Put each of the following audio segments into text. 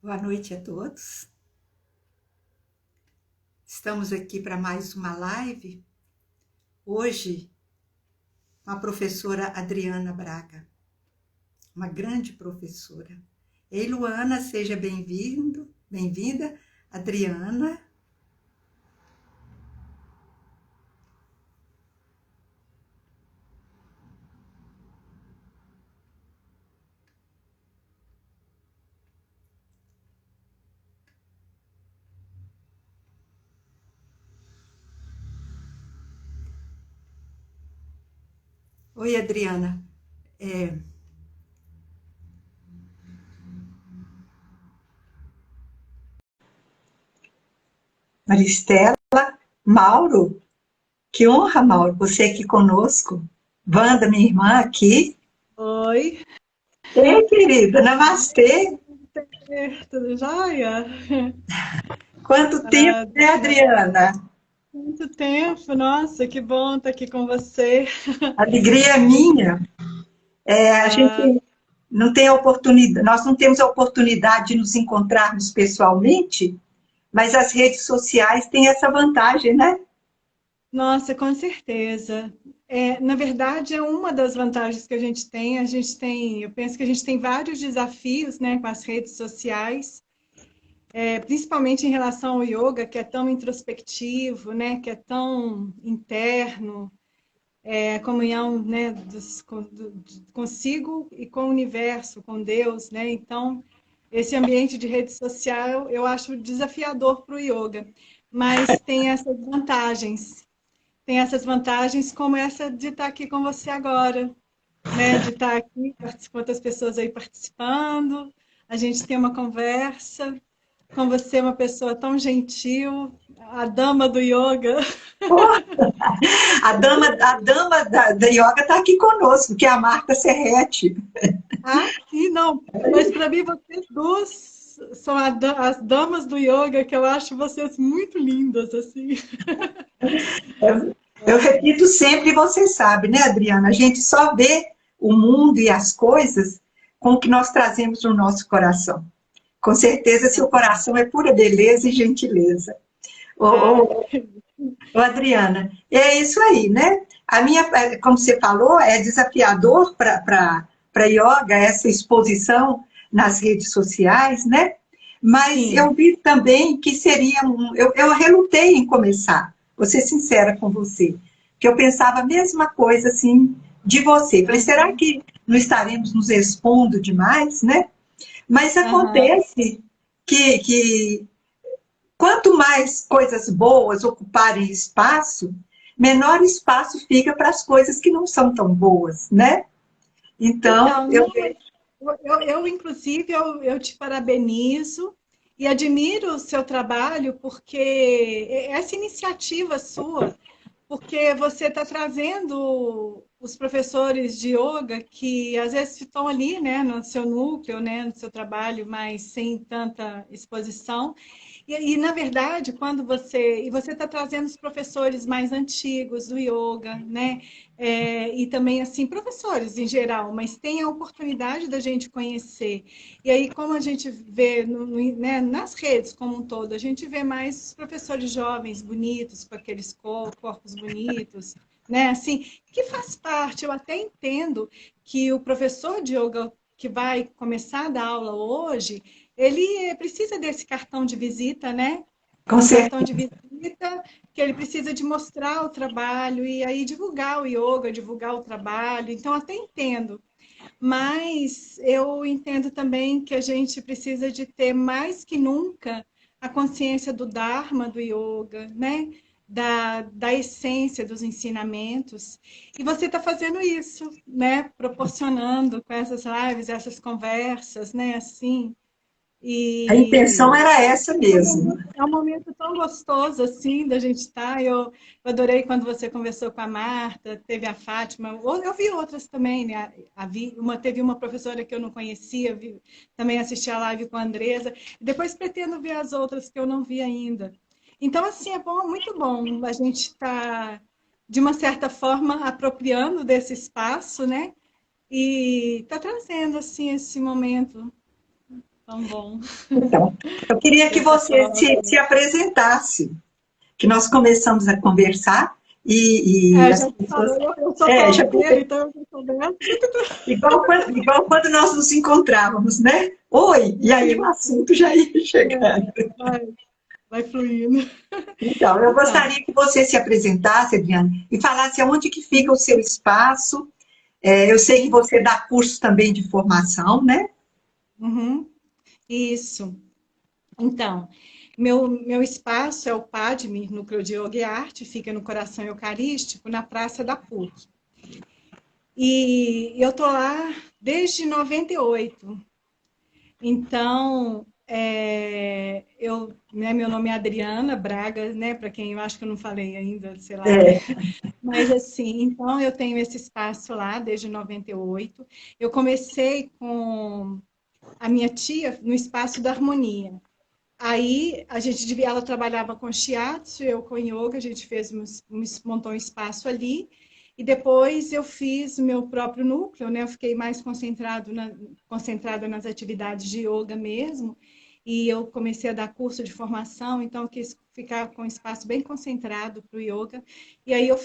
Boa noite a todos. Estamos aqui para mais uma live. Hoje, com a professora Adriana Braga, uma grande professora. Ei, Luana, seja bem-vinda. Adriana. Oi, Adriana. Maristela, Mauro, que honra, Mauro, você aqui conosco. Wanda, minha irmã, aqui. Oi, Ei, querida, namastê. tudo jóia? Quanto tempo, Ah, né, Adriana? muito tempo, nossa, que bom estar aqui com você. Alegria minha. A Ah, gente não tem a oportunidade, nós não temos a oportunidade de nos encontrarmos pessoalmente, mas as redes sociais têm essa vantagem, né? nossa, com certeza. Na verdade, é uma das vantagens que a gente tem. Eu penso que a gente tem vários desafios, né, com as redes sociais, principalmente em relação ao yoga, que é tão introspectivo, né, que é tão interno. A comunhão, né, consigo e com o universo, com Deus, né? Então, esse ambiente de rede social eu acho desafiador para o yoga, mas tem essas vantagens como essa de estar aqui com você agora, né? De estar aqui com outras pessoas aí participando, a gente tem uma conversa, com você uma pessoa tão gentil, a dama do yoga. Pô, a dama da yoga está aqui conosco, que é a Marta Serretti. Ah, sim, não. Mas para mim, vocês duas são as damas do yoga, que eu acho vocês muito lindas, assim. Eu repito sempre, e você sabe, né, Adriana? A gente só vê o mundo e as coisas com o que nós trazemos no nosso coração. Com certeza, seu coração é pura beleza e gentileza. Ô, Ah, ô, Ô, Adriana, é isso aí, né? A minha, como você falou, é desafiador para yoga essa exposição nas redes sociais, né? Mas eu sim. vi também que seria eu relutei em começar, vou ser sincera com você, que eu pensava a mesma coisa assim de você. Falei, será Aham, que não estaremos nos expondo demais, né? Mas aham. acontece que quanto mais coisas boas ocuparem espaço, menor espaço fica para as coisas que não são tão boas, né? Então, Então, eu não, mas inclusive, eu te parabenizo e admiro o seu trabalho, porque essa iniciativa sua, porque você está trazendo os professores de yoga que às vezes estão ali, né, no seu núcleo, né, no seu trabalho, mas sem tanta exposição. Na verdade, quando você está trazendo os professores mais antigos do yoga, né, e também assim professores em geral, mas tem a oportunidade da gente conhecer. E aí, como a gente vê né, nas redes como um todo, a gente vê mais os professores jovens, bonitos, com aqueles corpos bonitos, né? Assim, que faz parte, eu até entendo que o professor de yoga que vai começar a dar aula hoje, ele precisa desse cartão de visita, né? com Um cartão certeza. de visita que ele precisa de mostrar o trabalho e aí divulgar o yoga, divulgar o trabalho. Então, até entendo. Mas eu entendo também que a gente precisa de ter mais que nunca a consciência do Dharma do yoga, né? Da essência dos ensinamentos. E você está fazendo isso, né? Proporcionando com essas lives, essas conversas, né? Assim. A intenção E era essa mesmo. é um momento tão gostoso assim da gente estar. Eu adorei quando você conversou com a Marta, teve a Fátima, eu vi outras também, né? Teve uma professora que eu não conhecia, também assisti a live com a Andresa, e depois pretendo ver as outras que eu não vi ainda. Então, assim, é bom, muito bom a gente estar, de uma certa forma, apropriando desse espaço, né? E está trazendo, assim, esse momento Tão bom. Então, eu queria que Essa você prova. se apresentasse, que nós começamos a conversar e É, as já te falou, pessoas... eu sou Já prova-deira, então eu já sou dessa. igual quando nós nos encontrávamos, né? Oi! E aí o Isso, assunto já ia chegando. vai, vai fluindo. Então, eu Então, gostaria que você se apresentasse, Adriana, e falasse aonde que fica o seu espaço. Eu sei que você dá curso também de formação, né? uhum, isso. Então, meu espaço é o PADME, Núcleo de Yoga e Arte, fica no Coração Eucarístico, na Praça da PUC. E eu tô lá desde 98. Então, né, meu nome é Adriana Braga, né, para quem eu acho que eu não falei ainda, sei lá, né? É, Mas assim, então eu tenho esse espaço lá desde 98. Eu comecei com a minha tia no espaço da harmonia. Aí a gente ela trabalhava com shiatsu, eu com yoga, a gente montou um espaço ali. E depois eu fiz o meu próprio núcleo, né? Eu fiquei mais concentrada nas atividades de yoga mesmo. E eu comecei a dar curso de formação, então eu quis ficar com um espaço bem concentrado para o yoga. E aí eu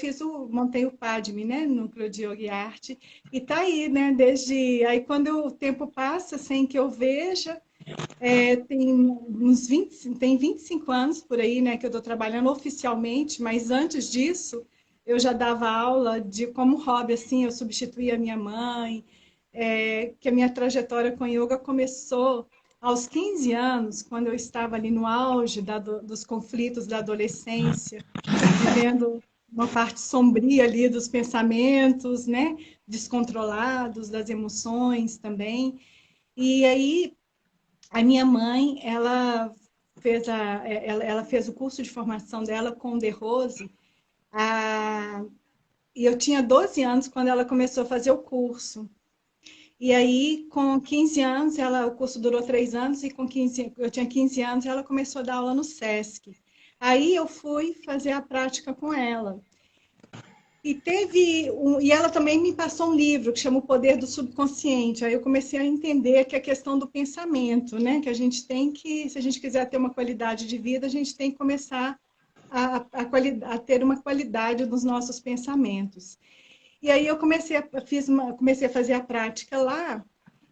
montei o PADME, né? Núcleo de Yoga e Arte. E tá aí, né? Desde aí quando o tempo passa sem que eu veja, tem 25 anos por aí, né, que eu estou trabalhando oficialmente, mas antes disso eu já dava aula de como hobby, assim, eu substituía a minha mãe, que a minha trajetória com yoga começou aos 15 anos, quando eu estava ali no auge dos conflitos da adolescência, vivendo uma parte sombria ali dos pensamentos, né, descontrolados, das emoções também. E aí a minha mãe, ela fez o curso de formação dela com o De Rose, a, e eu tinha 12 anos quando ela começou a fazer o curso. E aí, com 15 anos, o curso durou 3 anos, e eu tinha 15 anos, ela começou a dar aula no SESC. Aí eu fui fazer a prática com ela. E ela também me passou um livro que chama O Poder do Subconsciente. Aí eu comecei a entender que a questão do pensamento, né? Que a gente tem que, se a gente quiser ter uma qualidade de vida, a gente tem que começar a ter uma qualidade dos nossos pensamentos. E aí eu comecei a fazer a prática lá,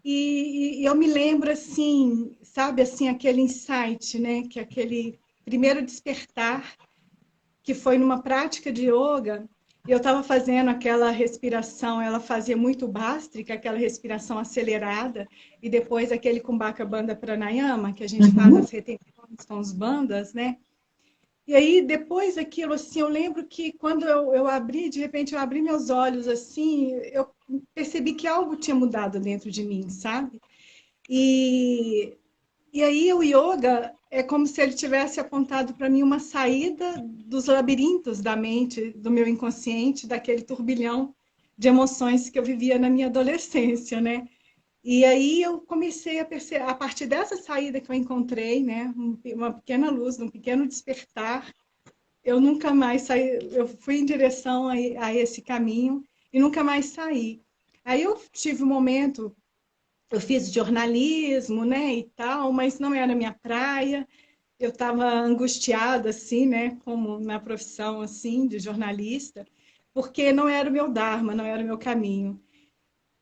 e eu me lembro assim, sabe, assim, aquele insight, né? Que é aquele primeiro despertar que foi numa prática de yoga, e eu estava fazendo aquela respiração, ela fazia muito bástrica, aquela respiração acelerada, e depois aquele Kumbhaka Bandha Pranayama, que a gente faz uhum. as retenções com os bandas, né? E aí, depois daquilo, assim, eu lembro que quando eu abri, de repente eu abri meus olhos, assim, eu percebi que algo tinha mudado dentro de mim, sabe? E e aí o yoga é como se ele tivesse apontado para mim uma saída dos labirintos da mente, do meu inconsciente, daquele turbilhão de emoções que eu vivia na minha adolescência, né? E aí eu comecei a perceber, a partir dessa saída que eu encontrei, né, uma pequena luz, um pequeno despertar, eu nunca mais saí, eu fui em direção a esse caminho e nunca mais saí. Aí eu tive um momento, eu fiz jornalismo, né, e tal, mas não era minha praia. Eu estava angustiada, assim, né, como na profissão, assim, de jornalista, porque não era o meu dharma, não era o meu caminho.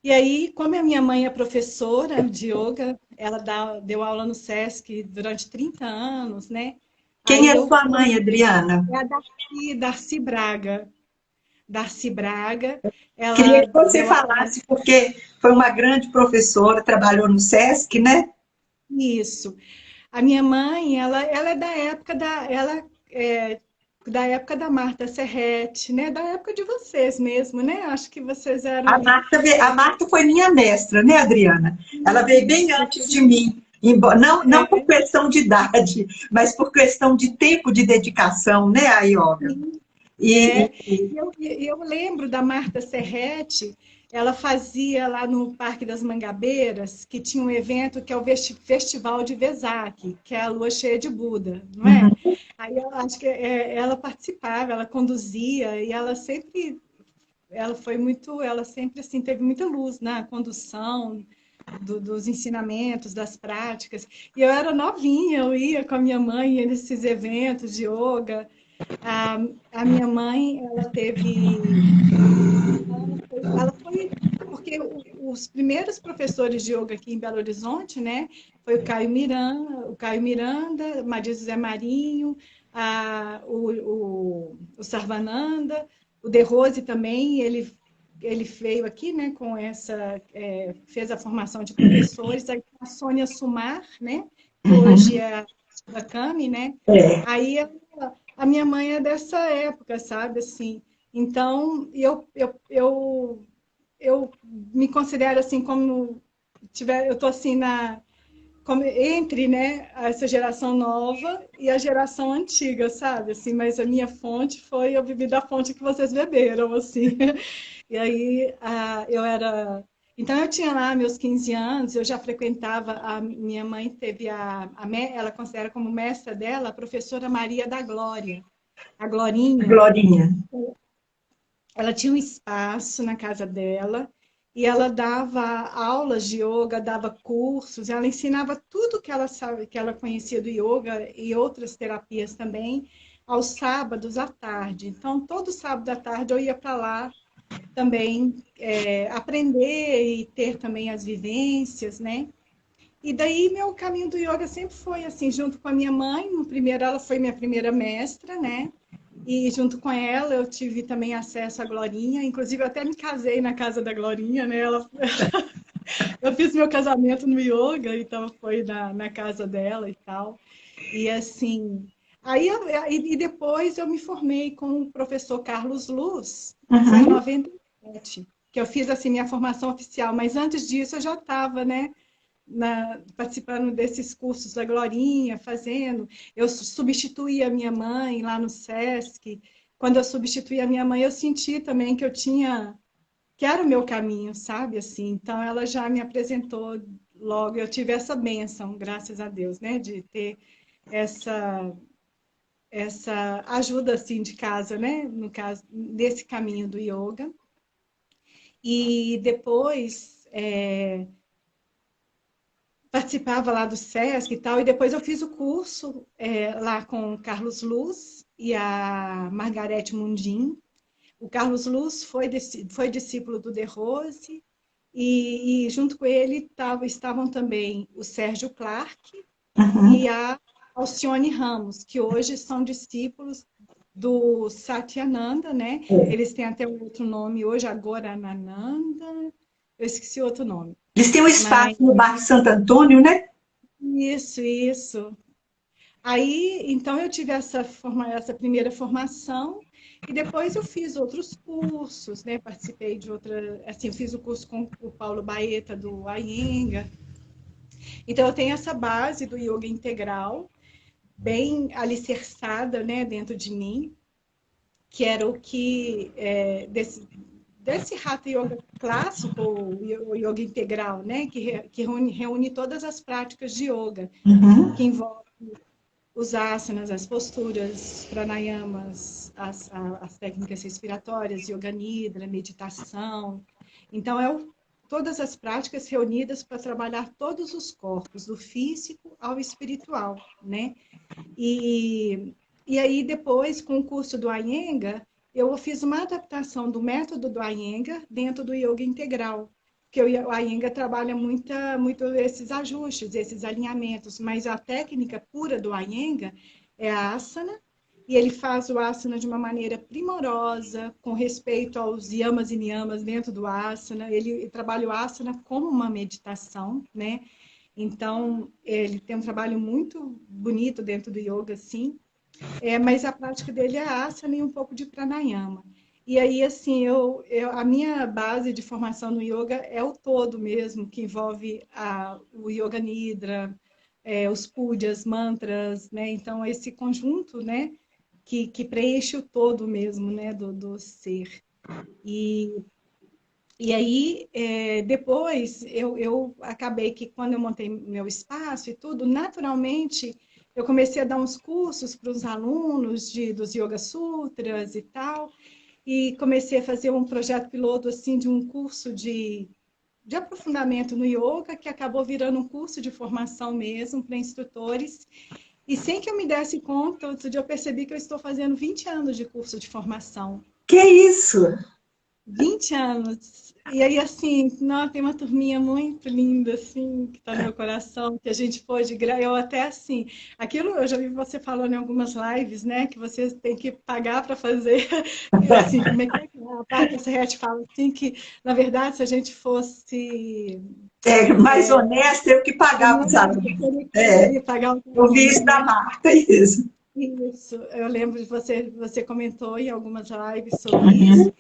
E aí, como a minha mãe é professora de yoga, ela deu aula no SESC durante 30 anos, né? Quem Aí é eu sua mãe, Adriana? é a Darcy Braga. Darcy Braga, Queria ela que você deu aula falasse, porque foi uma grande professora, trabalhou no SESC, né? nisso. A minha mãe, ela é da época da época da Marta Serrete, né? Da época de vocês mesmo, né? Acho que vocês A eram Marta, a Marta foi minha mestra, né, Adriana? Ela veio bem isso, antes de mim, não por é, questão de idade, mas por questão de tempo de dedicação, né, a yoga. sim, E, é. E eu lembro da Marta Serrete, ela fazia lá no Parque das Mangabeiras, que tinha um evento que é o Festival de Vesak, que é a lua cheia de Buda, não é? uhum. Aí eu acho que ela participava, ela conduzia, e ela sempre assim teve muita luz na condução dos ensinamentos, das práticas. E eu era novinha, eu ia com a minha mãe nesses eventos de yoga. A minha mãe, ela foi, porque os primeiros professores de yoga aqui em Belo Horizonte, né, foi o Caio Miranda, Maria José Marinho, o Sarvananda, o De Rose também, ele veio aqui, né, com fez a formação de professores, aí a Sônia Sumar, né, que hoje é da CAMI, né, aí a minha mãe é dessa época, sabe, assim, então eu me considero assim como eu tô assim entre, né, essa geração nova e a geração antiga, sabe? Assim, mas a minha fonte eu vivi da fonte que vocês beberam, assim. E aí então eu tinha lá meus 15 anos, eu já frequentava, a minha mãe teve ela considera como mestra dela a professora Maria da Glória, a Glorinha. Glorinha. Ela tinha um espaço na casa dela e ela dava aulas de yoga, dava cursos, ela ensinava tudo que ela sabe, que ela conhecia do yoga e outras terapias também, aos sábados à tarde. Então, todo sábado à tarde eu ia para lá também aprender e ter também as vivências, né? E daí meu caminho do yoga sempre foi assim, junto com a minha mãe. No primeiro, ela foi minha primeira mestra, né? E junto com ela eu tive também acesso à Glorinha. Inclusive, eu até me casei na casa da Glorinha, né? Eu fiz meu casamento no yoga, então foi na casa dela e tal. E assim, e depois eu me formei com o professor Carlos Luz, foi em 97, que eu fiz assim minha formação oficial, mas antes disso eu já estava, né, participando desses cursos da Glorinha, fazendo. Eu substituí a minha mãe lá no SESC. Quando eu substituí a minha mãe, eu senti também que era o meu caminho, sabe? Assim, então ela já me apresentou logo, eu tive essa bênção, graças a Deus, né, de ter essa ajuda assim de casa, né, no caso desse caminho do yoga. E depois participava lá do SESC e tal, e depois eu fiz o curso lá com o Carlos Luz e a Margarete Mundim. O Carlos Luz foi discípulo do De Rose, e junto com ele estavam também o Sérgio Clark e a Alcione Ramos, que hoje são discípulos do Satyananda, né? Eles têm até um outro nome hoje, agora Nananda, eu esqueci outro nome. Eles têm um espaço no bairro Santo Antônio, né? Isso. Aí, então, eu tive essa primeira formação e depois eu fiz outros cursos, né? Participei de assim, eu fiz o curso com o Paulo Baeta, do Iyengar. Então, eu tenho essa base do yoga integral, bem alicerçada, né, dentro de mim, que era o que, desse Hatha Yoga clássico, o yoga integral, né, que reúne todas as práticas de yoga, que envolve os asanas, as posturas, pranayamas, as técnicas respiratórias, yoga nidra, meditação. Então, todas as práticas reunidas para trabalhar todos os corpos, do físico ao espiritual, né? E aí, depois, com o curso do Iyengar, eu fiz uma adaptação do método do Iyengar dentro do yoga integral, que o Iyengar trabalha muito esses ajustes, esses alinhamentos, mas a técnica pura do Iyengar é a asana, e ele faz o asana de uma maneira primorosa, com respeito aos yamas e niyamas dentro do asana. Ele trabalha o asana como uma meditação, né? Então, ele tem um trabalho muito bonito dentro do yoga, assim, mas a prática dele é asana e um pouco de pranayama. E aí, assim, a minha base de formação no yoga é o todo mesmo, que envolve o Yoga Nidra, os pujas, mantras, né? Então, esse conjunto, né, que preenche o todo mesmo, né, do ser. E aí, depois, eu acabei que quando eu montei meu espaço e tudo, naturalmente, eu comecei a dar uns cursos para os alunos dos Yoga Sutras e tal, e comecei a fazer um projeto piloto, assim, de um curso de de aprofundamento no yoga, que acabou virando um curso de formação mesmo para instrutores. E sem que eu me desse conta, outro dia eu percebi que eu estou fazendo 20 anos de curso de formação. Que isso? 20 anos. E aí, assim, não, tem uma turminha muito linda, assim, que está no meu coração, que a gente pôde... Eu até, assim, aquilo eu já vi você falando em algumas lives, né, que você tem que pagar para fazer. Assim, como é que a Patrícia Rett fala, assim, que, na verdade, se a gente fosse... Mais honesta, eu que pagava os alunos. Teria que pagar os Eu vi alunos, isso da né? Marta, isso. Isso, eu lembro de você comentou em algumas lives sobre isso.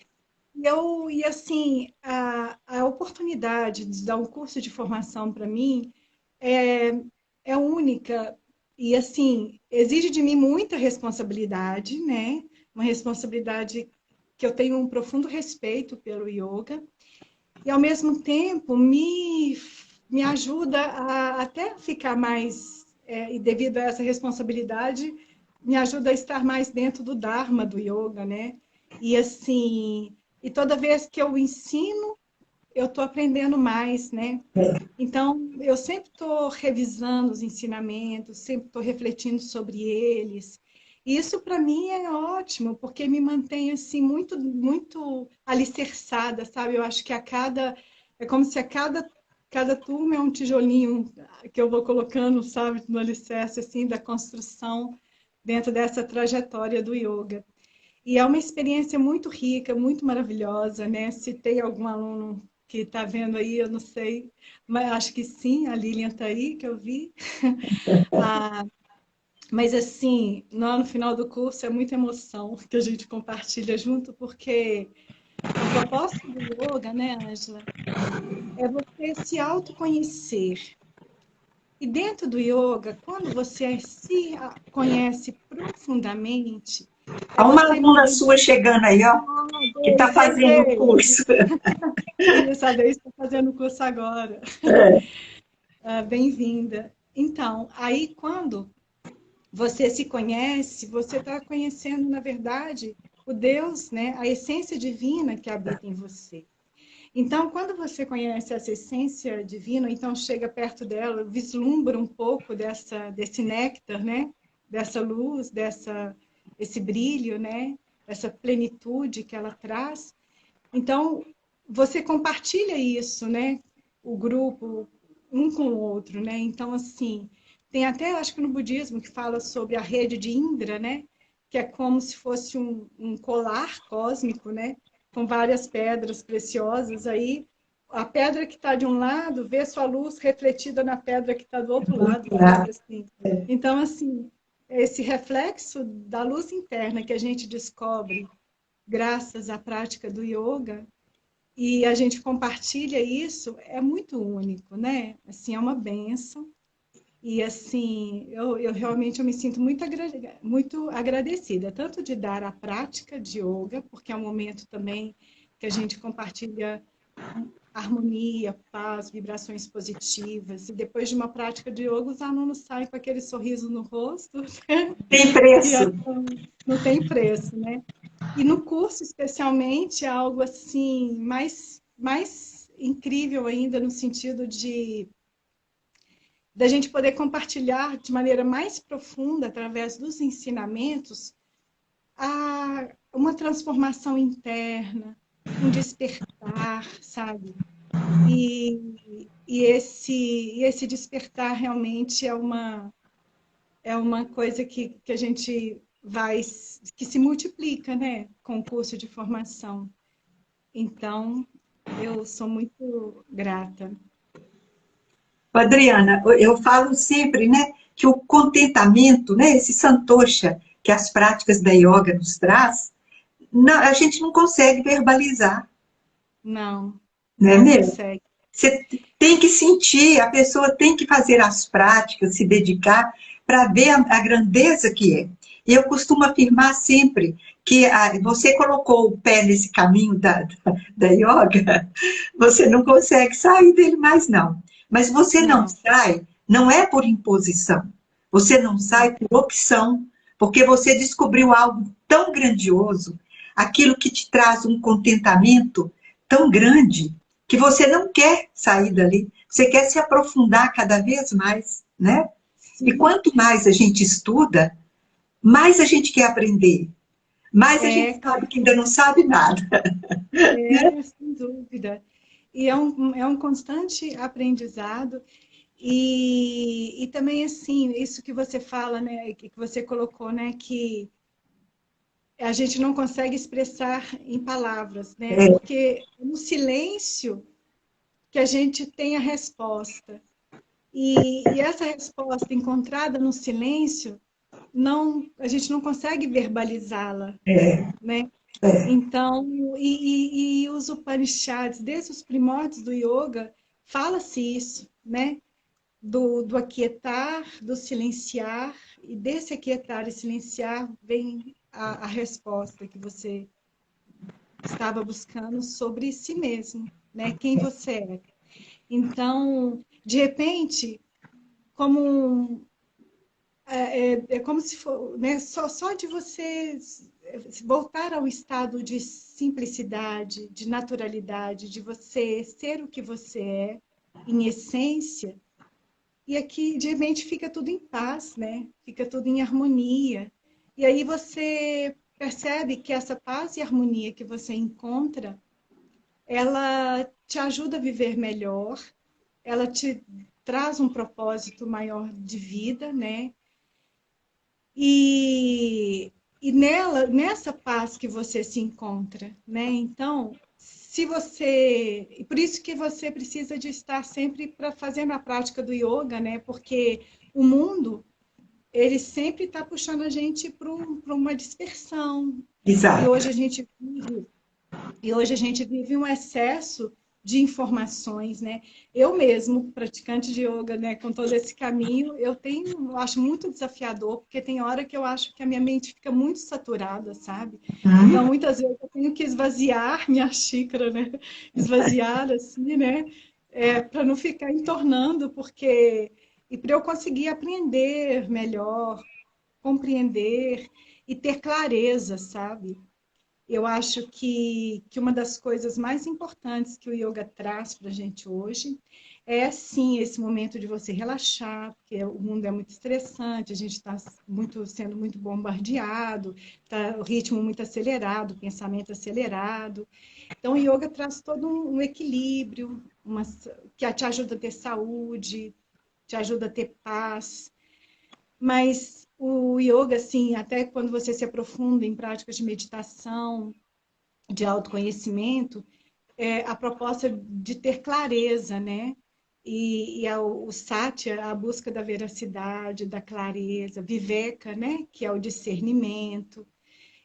E assim, a oportunidade de dar um curso de formação para mim é única. E, assim, exige de mim muita responsabilidade, né? Uma responsabilidade que eu tenho um profundo respeito pelo yoga. E, ao mesmo tempo, me ajuda a até ficar mais, e devido a essa responsabilidade, me ajuda a estar mais dentro do Dharma do yoga, né? E, assim, e toda vez que eu ensino, eu estou aprendendo mais, né? Então, eu sempre estou revisando os ensinamentos, sempre estou refletindo sobre eles. E isso, para mim, é ótimo, porque me mantém, assim, muito, muito alicerçada, sabe? Eu acho que é como se cada turma é um tijolinho que eu vou colocando, sabe? No alicerce, assim, da construção dentro dessa trajetória do yoga. E é uma experiência muito rica, muito maravilhosa, né? Se tem algum aluno que está vendo aí, eu não sei, mas acho que sim, a Lilian está aí, que eu vi. Mas, assim, no final do curso é muita emoção que a gente compartilha junto, porque o propósito do yoga, né, Ângela, é você se autoconhecer. E dentro do yoga, quando você se conhece profundamente, Há é uma você aluna mesmo. sua chegando aí, ó, que está fazendo o curso. Isso, a Deise está fazendo o curso agora. Bem-vinda. Então, aí quando você se conhece, você está conhecendo, na verdade, o Deus, né? A essência divina que habita em você. Então, quando você conhece essa essência divina, então chega perto dela, vislumbra um pouco desse néctar, né? Dessa luz, esse brilho, né? Essa plenitude que ela traz. Então, você compartilha isso, né? O grupo, um com o outro, né? Então, assim, tem até, acho que no budismo, que fala sobre a rede de Indra, né? Que é como se fosse um colar cósmico, né? Com várias pedras preciosas. Aí, a pedra que está de um lado vê sua luz refletida na pedra que está do outro lado, sabe? Assim. Então, assim, esse reflexo da luz interna que a gente descobre graças à prática do yoga, e a gente compartilha isso, é muito único, né? Assim, é uma bênção. E, assim, eu realmente me sinto muito agradecida, tanto de dar a prática de yoga, porque é um momento também que a gente compartilha harmonia, paz, vibrações positivas. E depois de uma prática de yoga, os alunos saem com aquele sorriso no rosto. Tem E preço. não tem preço, né? E no curso, especialmente, é algo assim mais incrível ainda, no sentido de da gente poder compartilhar de maneira mais profunda, através dos ensinamentos, uma transformação interna, um despertar, sabe? E esse despertar realmente é uma coisa que a gente que se multiplica, né, com o curso de formação. Então, eu sou muito grata. Adriana, eu falo sempre, né, que o contentamento, né, esse santosha que as práticas da yoga nos traz, não, a gente não consegue verbalizar, Não, não é não mesmo? consegue. Você tem que sentir, a pessoa tem que fazer as práticas, se dedicar para ver a grandeza que é. E eu costumo afirmar sempre que você colocou o pé nesse caminho da yoga, você não consegue sair dele mais, não. Mas você não Não, sai, não é por imposição. Você não sai não. por opção, porque você descobriu algo tão grandioso, aquilo que te traz um contentamento tão grande, que você não quer sair dali, você quer se aprofundar cada vez mais, né? E quanto mais a gente estuda, mais a gente quer aprender, mais a gente sabe que ainda não sabe nada. sem dúvida. E é um constante aprendizado. E também, assim, isso que você fala, né, que você colocou, né, que a gente não consegue expressar em palavras, né, É, porque no silêncio que a gente tem a resposta. E essa resposta encontrada no silêncio, a gente não consegue verbalizá-la, é, né? é, Então, e os Upanishads, desde os primórdios do yoga, fala-se isso, né? Do aquietar, do silenciar, e desse aquietar e silenciar vem a resposta que você estava buscando sobre si mesmo, né? Quem você é. Então, de repente, como é como se for, né? Só de você voltar ao estado de simplicidade, de naturalidade, de você ser o que você é, em essência, e aqui de repente fica tudo em paz, né? Fica tudo em harmonia. E aí você percebe que essa paz e harmonia que você encontra, ela te ajuda a viver melhor, ela te traz um propósito maior de vida, né? E, nessa paz que você se encontra, né? Então, se você, e por isso que você precisa de estar sempre para fazendo a prática do yoga, né? Porque o mundo, ele sempre está puxando a gente para uma dispersão. E exato. hoje a gente vive E hoje a gente vive um excesso de informações, né? Eu mesmo, praticante de yoga, né, com todo esse caminho, eu acho muito desafiador, porque tem hora que eu acho que a minha mente fica muito saturada, sabe? Então, Hum? muitas vezes eu tenho que esvaziar minha xícara, né? Esvaziar assim, né? Para não ficar entornando, porque e para eu conseguir aprender melhor, compreender e ter clareza, sabe? Eu acho que uma das coisas mais importantes que o yoga traz para a gente hoje é, sim, esse momento de você relaxar, porque o mundo é muito estressante, a gente está sendo muito bombardeado, tá o ritmo muito acelerado, o pensamento acelerado. Então, o yoga traz todo um equilíbrio, que te ajuda a ter saúde, te ajuda a ter paz. Mas o yoga, assim, até quando você se aprofunda em práticas de meditação, de autoconhecimento, a proposta de ter clareza, né? O Satya, a busca da veracidade, da clareza, Viveka, né? Que é o discernimento.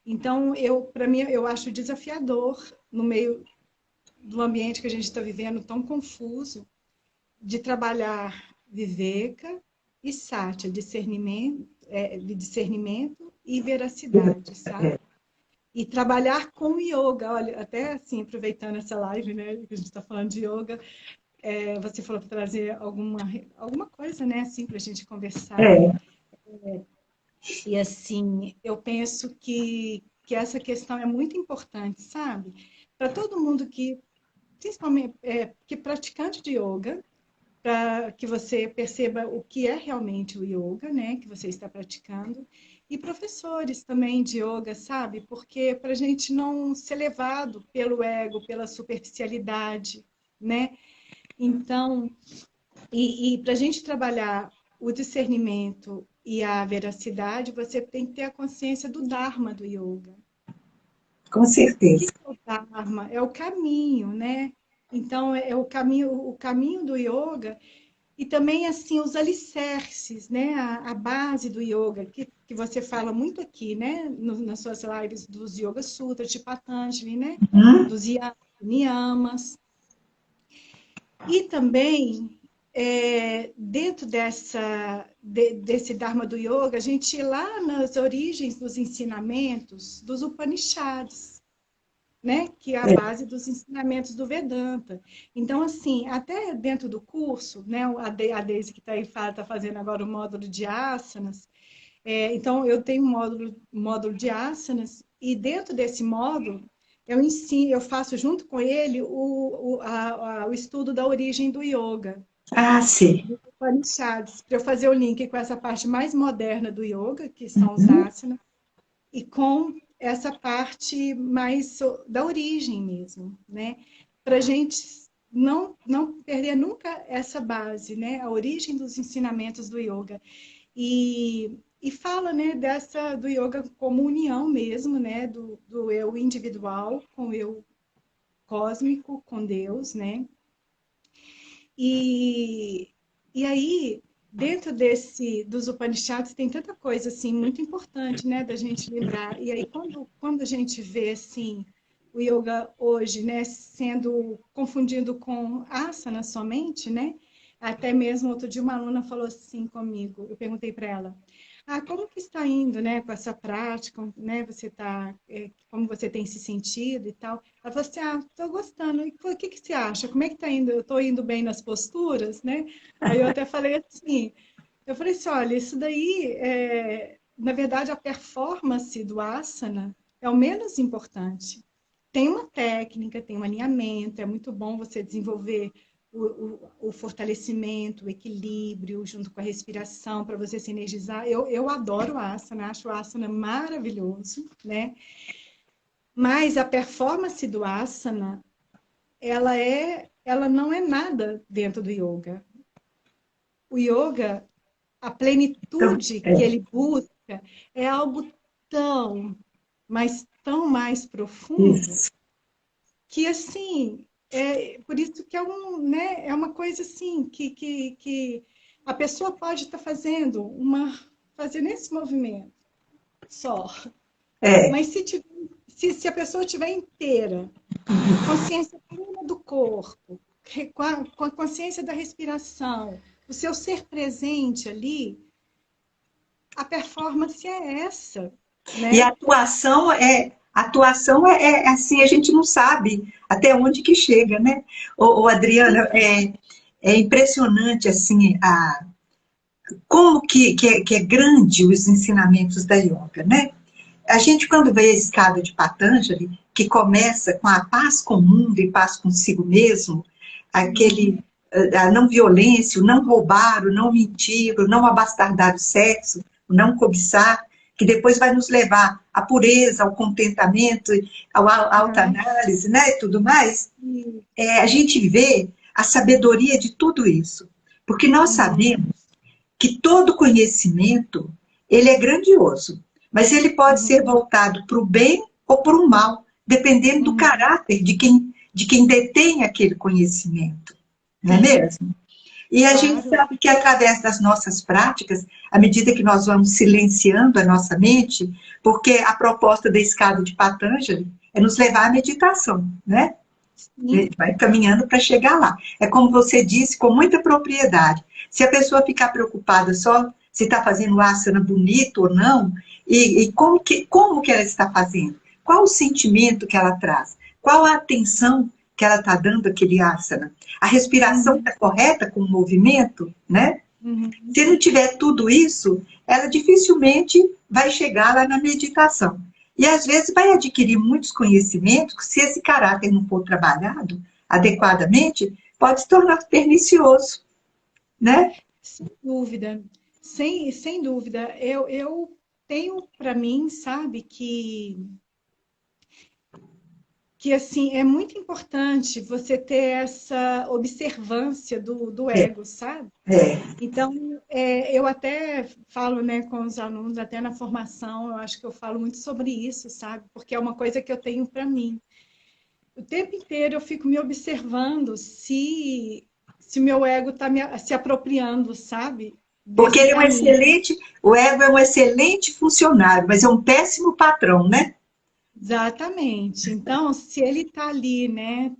Então, para mim, eu acho desafiador no meio do ambiente que a gente está vivendo tão confuso, de trabalhar Viveka e Satya, discernimento e veracidade, sabe? E trabalhar com yoga. Olha, até assim, aproveitando essa live, né, que a gente está falando de yoga, você falou para trazer alguma coisa, né, assim, para a gente conversar. É, E assim, eu penso que essa questão é muito importante, sabe? Para todo mundo que, principalmente, que praticante de yoga, para que você perceba o que é realmente o yoga, né, que você está praticando, e professores também de yoga, sabe? Porque para a gente não ser levado pelo ego, pela superficialidade, né? Então, para a gente trabalhar o discernimento e a veracidade, você tem que ter a consciência do Dharma do yoga. com O que certeza. é o Dharma? É o caminho, né? Então, é o caminho do yoga. E também, assim, os alicerces, né? A base do yoga, que você fala muito aqui, né? Nas suas lives dos Yoga Sutras, de Patanjali, né? Hum? Dos niyamas. E também, dentro desse Dharma do Yoga, a gente ir lá nas origens dos ensinamentos dos Upanishads, né? Que é a É, base dos ensinamentos do Vedanta. Então, assim, até dentro do curso, né? A Deise que está aí está fazendo agora o módulo de asanas. Então, eu tenho um módulo de asanas, e dentro desse módulo eu ensino, eu faço junto com ele o estudo da origem do yoga, Ah, sim. do Upanishads, para eu fazer o link com essa parte mais moderna do yoga, que são os Uhum. asanas, e com essa parte mais da origem mesmo, né? Para a gente não perder nunca essa base, né? A origem dos ensinamentos do yoga. E fala, né, do yoga como união mesmo, né? Do eu individual com o eu cósmico, com Deus, né? E, e aí, dentro dos Upanishads, tem tanta coisa, assim, muito importante, né, da gente lembrar. E aí, quando a gente vê, assim, o yoga hoje, né, sendo confundido com asana somente, né? Até mesmo outro dia uma aluna falou assim comigo, eu perguntei para ela, como que está indo, né, com essa prática, né, como você tem se sentido e tal. Ela falou assim, estou gostando. E o que você acha? Como é que está indo? Eu estou indo bem nas posturas, né? Aí eu até falei assim, eu falei assim, olha, isso daí, na verdade, a performance do asana é o menos importante. Tem uma técnica, tem um alinhamento, é muito bom você desenvolver o fortalecimento, o equilíbrio, junto com a respiração, para você se energizar. Eu adoro o asana, acho o asana maravilhoso, né? Mas a performance do asana, ela não é nada dentro do yoga. O yoga, a Então, plenitude que ele busca é algo tão, mas tão mais profundo isso. que assim, por isso que né, é uma coisa assim que a pessoa pode estar fazendo esse movimento só, É. mas se a pessoa estiver inteira, consciência plena do corpo, com a consciência da respiração, o seu ser presente ali, a performance é essa, E né? a atuação assim, a gente não sabe até onde que chega, né? Adriana, é impressionante assim como que é grande os ensinamentos da yoga, né? A gente, quando vê a escada de Patanjali, que começa com a paz com o mundo e paz consigo mesmo, a não violência, o não roubar, o não mentir, o não abastardar o sexo, o não cobiçar, que depois vai nos levar à pureza, ao contentamento, à autoanálise, né, e tudo mais. A gente vê a sabedoria de tudo isso, porque nós sabemos que todo conhecimento, ele é grandioso, mas ele pode ser voltado para o bem ou para o mal, dependendo do caráter de quem detém aquele conhecimento, não é Sim, mesmo? E a gente claro. sabe que através das nossas práticas, à medida que nós vamos silenciando a nossa mente, porque a proposta da escada de Patanjali é nos levar à meditação, né? Sim, Vai caminhando para chegar lá. É como você disse, com muita propriedade. Se a pessoa ficar preocupada só se está fazendo asana bonito ou não, e como que ela está fazendo, qual o sentimento que ela traz, qual a atenção que ela está dando àquele asana, a respiração está correta com o movimento, né? uhum. Se não tiver tudo isso, ela dificilmente vai chegar lá na meditação. E às vezes vai adquirir muitos conhecimentos que, se esse caráter não for trabalhado adequadamente, pode se tornar pernicioso, né? Sem dúvida, sem dúvida. Eu tenho para mim, sabe, que assim é muito importante você ter essa observância do É, ego, sabe? é. Então, eu até falo, né, com os alunos, até na formação, eu acho que eu falo muito sobre isso, sabe? Porque é uma coisa que eu tenho para mim. O tempo inteiro eu fico me observando se meu ego está se apropriando, sabe? Porque Desse ele é um caminho. excelente, o ego é um excelente funcionário, mas é um péssimo patrão, né? Exatamente. Então, se ele está ali, né,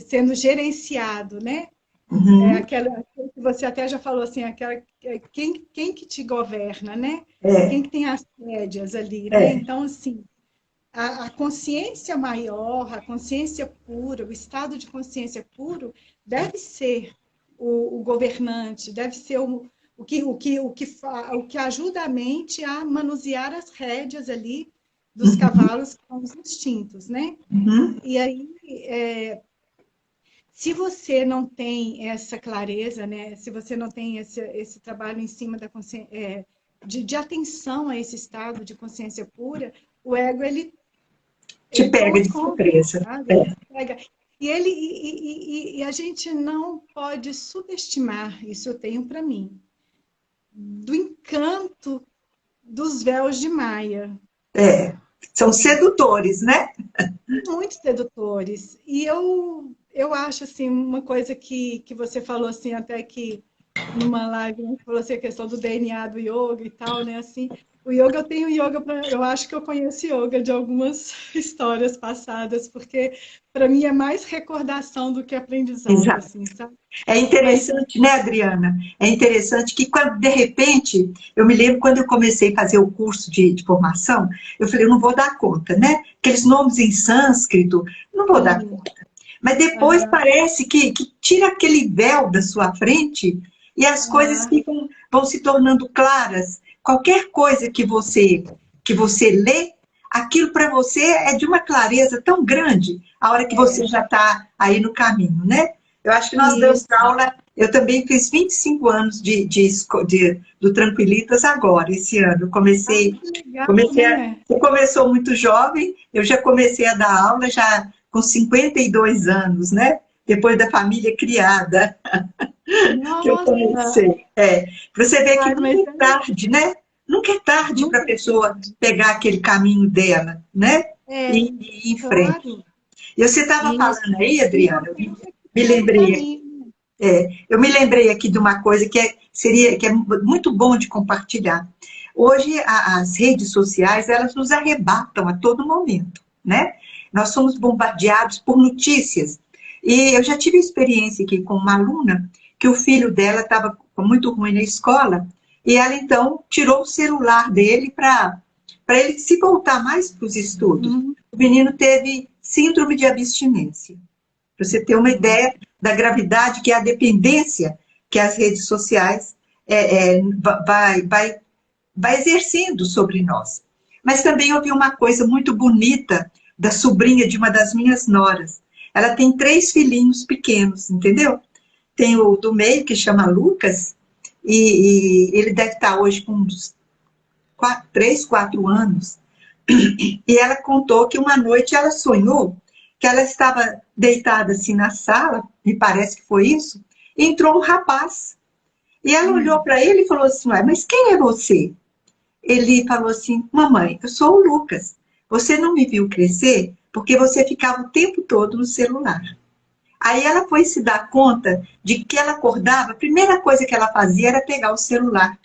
sendo gerenciado, né? Uhum. Aquela que você até já falou assim, quem que te governa, né? É, Quem que tem as rédeas ali, né? é. Então, assim, a consciência maior, a consciência pura, o estado de consciência puro deve ser o governante, deve ser o que ajuda a mente a manusear as rédeas ali dos cavalos, que são os instintos, né? Uhum. E aí, se você não tem essa clareza, né? Se você não tem esse trabalho em cima da consciência, de atenção a esse estado de consciência pura, o ego, Te ele pega toma de conta, surpresa. sabe? É. Ele pega. E a gente não pode subestimar, isso eu tenho para mim, do encanto dos véus de Maia. É. São sedutores, né? Muito sedutores. E eu acho, assim, uma coisa que você falou, assim, até que numa live, né, falou assim, a questão do DNA do yoga e tal, né, assim, o yoga, eu tenho yoga, eu acho que eu conheço yoga de algumas histórias passadas, porque para mim é mais recordação do que aprendizado, Exato. assim, sabe? É Mas, interessante, né, Adriana? É interessante que, quando, de repente, eu me lembro quando eu comecei a fazer o curso de formação, eu falei, eu não vou dar conta, né? Aqueles nomes em sânscrito, não vou dar sim, conta. Mas depois aham, parece que tira aquele véu da sua frente e as coisas aham, vão se tornando claras. Qualquer coisa que você lê, aquilo para você é de uma clareza tão grande, a hora que você é, já está aí no caminho, né? Eu acho que nós damos isso. aula. Eu também fiz 25 anos do Tranquilitas agora, esse ano. Ah, que legal, né? Você começou muito jovem, eu já comecei a dar aula já com 52 anos, né? Depois da família criada, que eu Nossa, comecei. É, você vê que ai, nunca mas é tarde, né? Nunca é tarde para a nunca é pessoa tarde. pegar aquele caminho dela, né? É, E ir em frente. claro, E você estava isso. falando aí, O Adriana, importante é que me está no lembrei caminho. eu me lembrei aqui de uma coisa que é muito bom de compartilhar. Hoje, as redes sociais, elas nos arrebatam a todo momento, né? Nós somos bombardeados por notícias. E eu já tive experiência aqui com uma aluna que o filho dela estava muito ruim na escola e ela, então, tirou o celular dele para ele se voltar mais para os estudos. Uhum. O menino teve síndrome de abstinência. Para você ter uma Nossa. ideia da gravidade que é a dependência que as redes sociais vai exercendo sobre nós. Mas também ouvi uma coisa muito bonita da sobrinha de uma das minhas noras. Ela tem 3 filhinhos pequenos, entendeu? Tem o do meio, que chama Lucas, e ele deve estar hoje com uns 3, 4 anos. E ela contou que uma noite ela sonhou que ela estava deitada assim na sala, me parece que foi isso, e entrou um rapaz. E ela olhou para ele e falou assim: "Ué, mas quem é você?" Ele falou assim: "Mamãe, eu sou o Lucas. Você não me viu crescer porque você ficava o tempo todo no celular." Aí ela foi se dar conta de que ela acordava, a primeira coisa que ela fazia era pegar o celular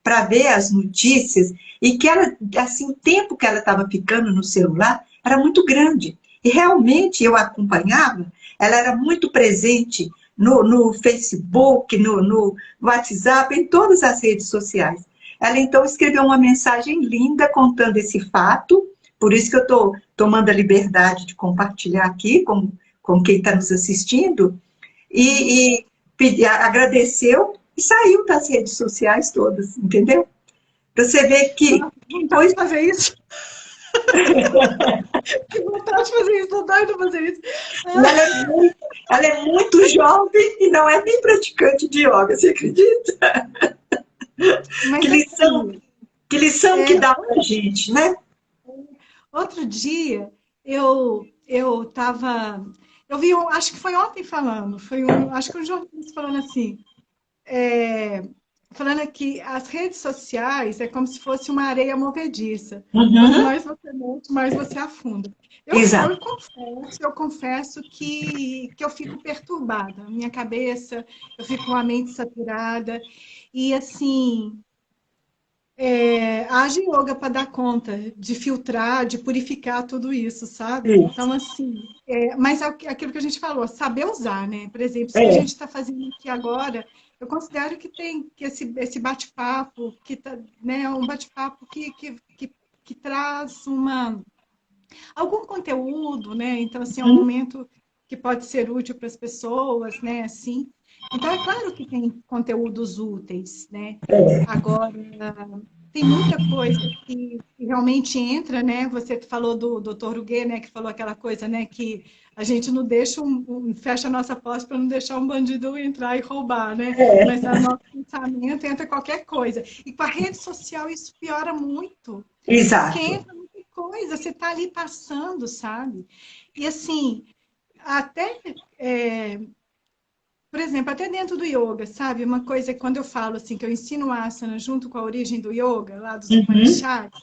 para ver as notícias e que ela, assim, o tempo que ela estava ficando no celular era muito grande. E realmente eu acompanhava, ela era muito presente no Facebook, no WhatsApp, em todas as redes sociais. Ela então escreveu uma mensagem linda contando esse fato, por isso que eu estou tomando a liberdade de compartilhar aqui com quem está nos assistindo, Uhum. agradeceu e saiu das redes sociais todas, entendeu? Você vê que Nossa, que vontade coisa. de fazer isso. Que vontade de fazer isso. Tô doida de fazer isso. E ela é muito jovem e não é nem praticante de yoga, você acredita? Que Mas lição, assim, que lição que é, dá pra gente, né? outro dia eu tava. Eu vi, acho que foi ontem falando, acho que um jornalista falando assim. é, Falando que as redes sociais é como se fosse uma areia movediça. Quanto Uhum, mais você mete, mais você afunda. exato. Eu confesso que eu fico perturbada. Minha cabeça, eu fico com a mente saturada. E assim, haja yoga para dar conta de filtrar, de purificar tudo isso, sabe? Isso. Então, assim, mas aquilo que a gente falou, saber usar, né? Por exemplo, isso que a É, gente está fazendo aqui agora, eu considero que tem que esse bate-papo, que tá, né, um bate-papo que traz algum conteúdo, né? Então, assim, é um uhum, momento que pode ser útil para as pessoas, né? Assim. Então, é claro que tem conteúdos úteis, né? é, Agora, tem muita coisa que realmente entra, né? Você falou do Dr. Huguet, né? Que falou aquela coisa, né? Que a gente não deixa fecha a nossa porta para não deixar um bandido entrar e roubar, né? Mas no nosso pensamento entra qualquer coisa. E com a rede social isso piora muito. Porque Exato. entra muita coisa, você está ali passando, sabe? E assim, até... por exemplo, até dentro do yoga, sabe? Uma coisa que quando eu falo assim, que eu ensino asana junto com a origem do yoga, lá dos Uhum. Upanishads,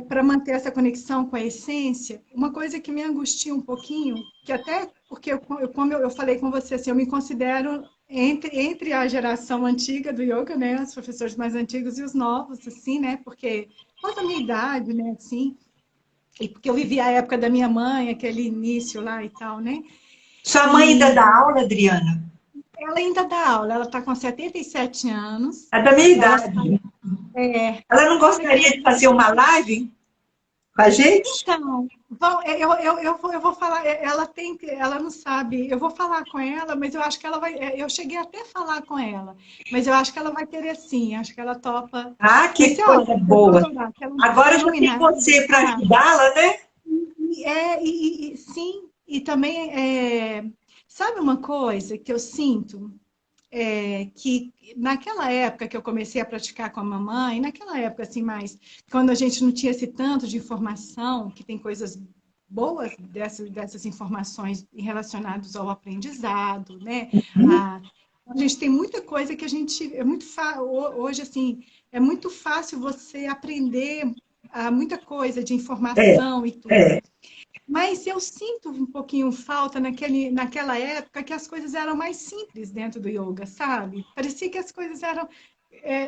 para manter essa conexão com a essência, uma coisa que me angustia um pouquinho, que até porque, como eu falei com você, assim, eu me considero entre a geração antiga do yoga, né? Os professores mais antigos e os novos, assim, né? Porque, por causa da minha idade, né? Assim, e porque eu vivi a época da minha mãe, aquele início lá e tal, né? Sua mãe ainda dá E aula, Adriana? ela ainda dá aula, ela está com 77 anos. É da minha Ela idade. Ela não sabe aquela gostaria de fazer uma live com a gente? Então, eu vou falar, ela não sabe, eu vou falar com ela, mas eu acho que ela vai, eu cheguei até a falar com ela, mas eu acho que ela vai querer sim, acho que ela topa. Ah, Vai que ser coisa ótimo, eu vou boa. adorar, que Agora ela já não me tem nada, você para sabe? ajudá-la, né? Sim, e também, sabe uma coisa que eu sinto? Que naquela época que eu comecei a praticar com a mamãe, naquela época assim mais, quando a gente não tinha esse tanto de informação, que tem coisas boas dessas informações relacionadas ao aprendizado, né? Uhum. A gente tem muita coisa que a gente hoje assim é muito fácil você aprender muita coisa de É, informação e tudo. é, Mas eu sinto um pouquinho falta naquela época que as coisas eram mais simples dentro do yoga, sabe? Parecia que as coisas eram.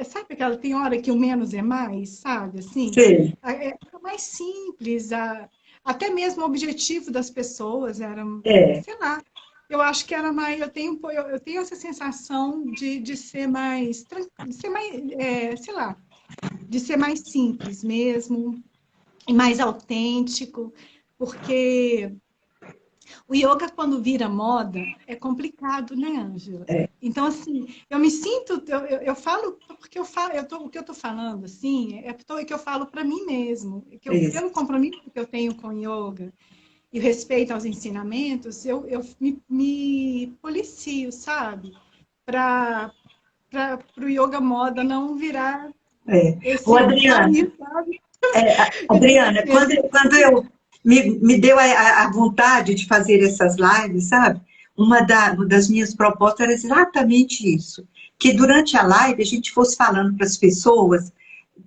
Sabe aquela tem hora que o menos é mais, sabe? Assim, sei. era mais simples, até mesmo o objetivo das pessoas era, É, sei lá. Eu acho que era mais. Eu tenho essa sensação de ser mais, de ser mais, sei lá, de ser mais simples mesmo e mais autêntico, porque o yoga, quando vira moda, é complicado, né, Ângela? é, Então, assim, eu me sinto, eu falo, porque o que eu estou falando, assim, que eu falo para mim mesmo, que isso. pelo compromisso que eu tenho com o yoga e o respeito aos ensinamentos, eu me policio, sabe? Para o yoga moda não virar É. Ô, esse Adriana, país, sabe? Adriana, quando eu me deu a vontade de fazer essas lives, sabe? Uma das minhas propostas era exatamente isso, que durante a live a gente fosse falando para as pessoas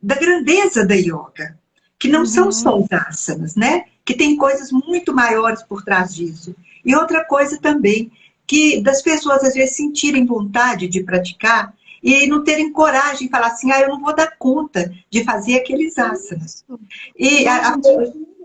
da grandeza da yoga, que não são só Uhum. os asanas, né? Que tem coisas muito maiores por trás disso. E outra coisa também, que das pessoas às vezes sentirem vontade de praticar e não terem coragem de falar assim, eu não vou dar conta de fazer aqueles asanas. Isso. E Não,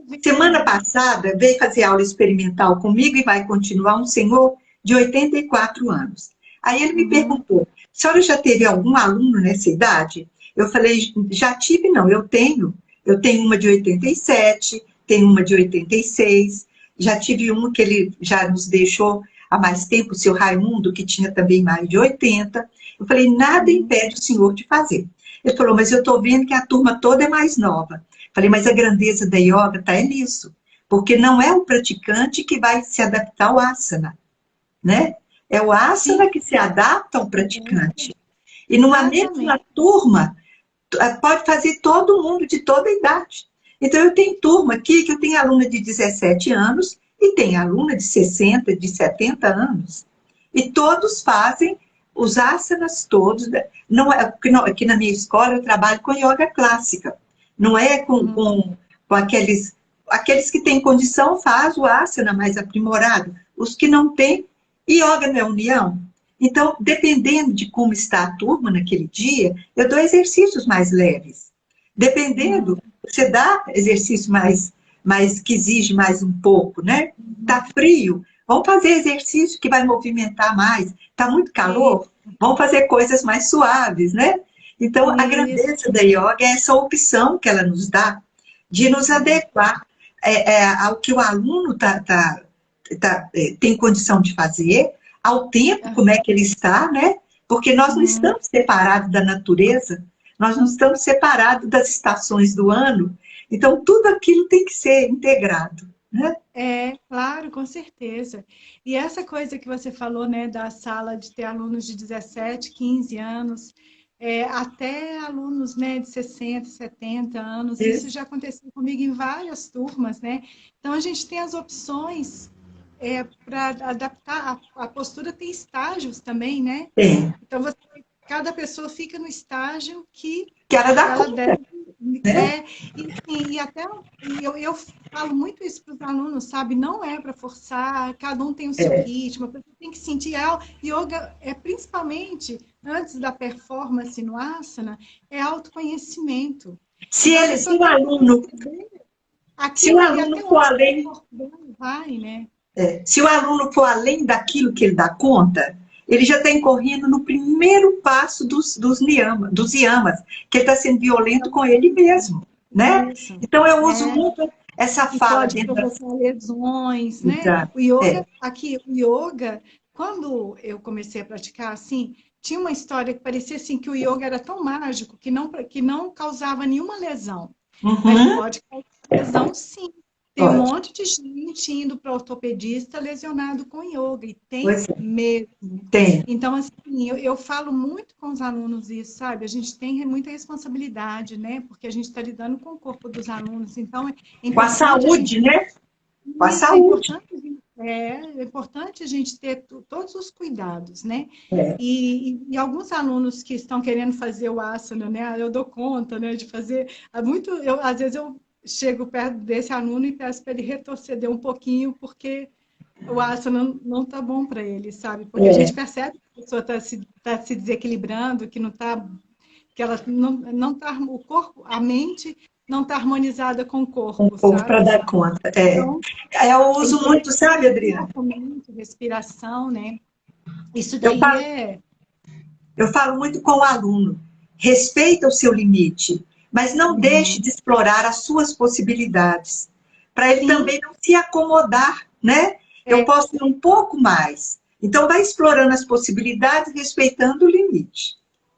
de semana verdade. passada veio fazer aula experimental comigo e vai continuar um senhor de 84 anos. Aí ele me Uhum. perguntou, a senhora já teve algum aluno nessa idade? Eu falei, já tive, não, eu tenho. Eu tenho uma de 87, tenho uma de 86, já tive uma que ele já nos deixou há mais tempo, o seu Raimundo, que tinha também mais de 80. Eu falei, nada Uhum. impede o senhor de fazer. Ele falou, mas eu estou vendo que a turma toda é mais nova. Falei, mas a grandeza da yoga está nisso, porque não é o praticante que vai se adaptar ao asana, né? É o asana Sim, que se adapta ao praticante. E numa mesma exatamente. turma, pode fazer todo mundo de toda idade. Então, eu tenho turma aqui que eu tenho aluna de 17 anos e tem aluna de 60, de 70 anos. E todos fazem os asanas todos. Não é, aqui na minha escola eu trabalho com yoga clássica. Não é Uhum. com aqueles que têm condição faz o asana mais aprimorado. Os que não têm, yoga não é união. Então, dependendo de como está a turma naquele dia, eu dou exercícios mais leves. Uhum. Dependendo, você dá exercício mais que exige mais um pouco, né? Tá frio, vamos fazer exercício que vai movimentar mais. Tá muito calor, Isso, vamos fazer coisas mais suaves, né? Então, a grandeza isso. da yoga é essa opção que ela nos dá de nos adequar ao que o aluno tem condição de fazer, ao tempo, como é que ele está, né? Porque nós não Uhum. estamos separados da natureza, nós não estamos separados das estações do ano, então tudo aquilo tem que ser integrado, né? Claro, com certeza. E essa coisa que você falou, né, da sala de ter alunos de 17, 15 anos, até alunos, né, de 60, 70 anos, isso Isso. já aconteceu comigo em várias turmas, né? Então a gente tem as opções para adaptar. A postura tem estágios também, né? Tem. Então cada pessoa fica no estágio que Que ela dá ela conta, deve. né? Eu falo muito isso para os alunos, sabe? Não é para forçar, cada um tem o seu É. ritmo, a pessoa tem que sentir. Yoga é principalmente, antes da performance no asana, é autoconhecimento. Se Então a ele, se pessoa o tem que aluno, perceber se o aquilo ali, aluno até for onde o além, corpo dele vai, né? se o aluno for além daquilo que ele dá conta, ele já está incorrendo no primeiro passo dos yamas, que ele está sendo violento com ele mesmo, né? Isso. Então eu uso É. muito essa E fala pode dentro da... provocar lesões, né? Exato. O yoga, É. aqui, o yoga, quando eu comecei a praticar, assim, tinha uma história que parecia assim que o yoga era tão mágico que não causava nenhuma lesão. Mas Uhum. pode causar lesão, sim. Tem um Pode. monte de gente indo para ortopedista lesionado com yoga, e tem Pois é. mesmo. Tem. Então, assim, eu falo muito com os alunos isso, sabe? A gente tem muita responsabilidade, né? Porque a gente está lidando com o corpo dos alunos. Então, é Com a importante a gente. saúde, né? Com a Isso, saúde. é importante a gente ter todos os cuidados, né? É. E alguns alunos que estão querendo fazer o asana, né? Eu dou conta, né, de fazer. Às vezes eu chego perto desse aluno e peço para ele retroceder um pouquinho, porque o asana não tá bom para ele, sabe? Porque a gente É. percebe que a pessoa tá se desequilibrando, que não tá, que ela não tá, o corpo, a mente não está harmonizada com o Um corpo, pouco para sabe? dar conta. É. Então, Eu tem uso que muito, sabe, Adriana? movimento, respiração, né? Isso Eu daí falo, é. eu falo muito com o aluno. Respeita o seu limite, mas não deixe Uhum. de explorar as suas possibilidades, para ele Sim, também não se acomodar, né? Eu é posso ir um pouco mais. Então, vai explorando as possibilidades, respeitando o limite.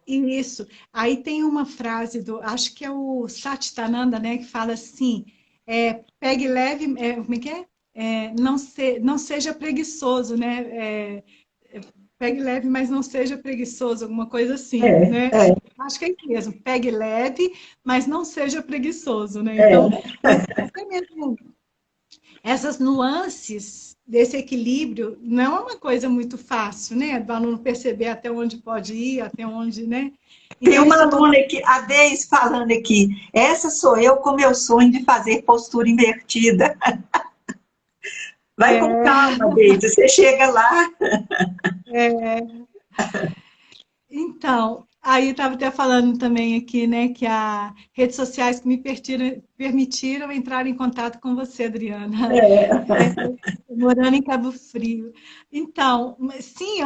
isso. Aí tem uma frase do, acho que é o Satchitananda, né, que fala assim: pegue leve, como é que é? Não seja preguiçoso, né? Pegue leve, mas não seja preguiçoso, alguma coisa assim, É, né? é, Acho que é isso mesmo. Pegue leve, mas não seja preguiçoso, né? Então, é. até mesmo essas nuances desse equilíbrio não é uma coisa muito fácil, né? Do aluno perceber até onde pode ir, até onde, né? Tem Então, uma isso eu estou. aluna aqui, a Deise, falando aqui. Essa sou eu com meu sonho de fazer postura invertida. Vai com É, calma, Deise. Você chega lá. então, aí estava até falando também aqui, né, que as redes sociais que me permitiram entrar em contato com você, Adriana. É, Morando em Cabo Frio. Então, sim,